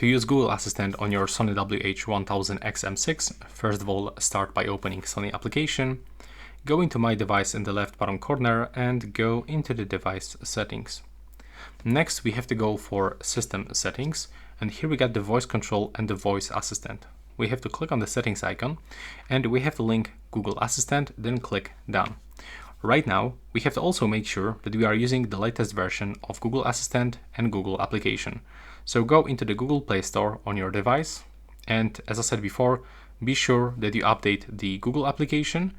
To use Google Assistant on your Sony WH-1000XM6, first of all, start by opening Sony application, go into My Device in the left bottom corner and go into the device settings. Next, we have to go for System Settings, and here we got the voice control and the voice assistant. We have to click on the settings icon and we have to link Google Assistant, then click Done. Right now, we have to also make sure that we are using the latest version of Google Assistant and Google application. So go into the Google Play Store on your device, and as I said before, be sure that you update the Google application,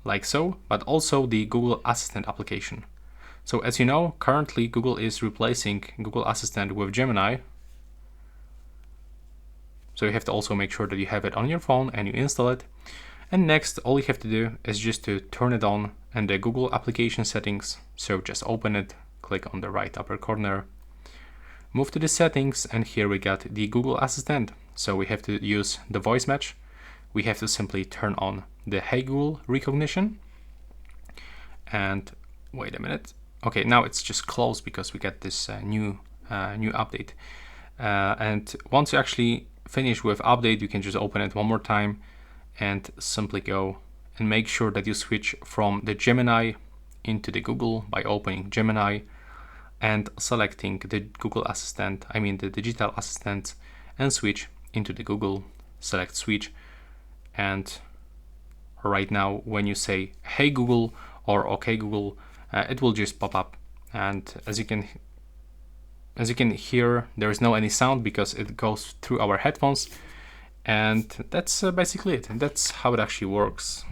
like so, but also the Google Assistant application. So as you know, currently Google is replacing Google Assistant with Gemini. So you have to also make sure that you have it on your phone and you install it. And next, all you have to do is just to turn it on in the Google application settings. So just open it, click on the right upper corner, move to the settings, and here we got the Google Assistant. So we have to use the voice match. We have to simply turn on the Hey Google recognition. And wait a minute. Okay, now it's just closed because we got this new update. And once you actually finish with update, you can just open it one more time and simply go and make sure that you switch from the Gemini into the Google by opening Gemini and selecting the Google Assistant, the digital assistant, and switch into the Google, select switch. And right now when you say Hey Google or OK Google, it will just pop up. And as you can hear, there is no any sound because it goes through our headphones. And that's basically it. And that's how it actually works.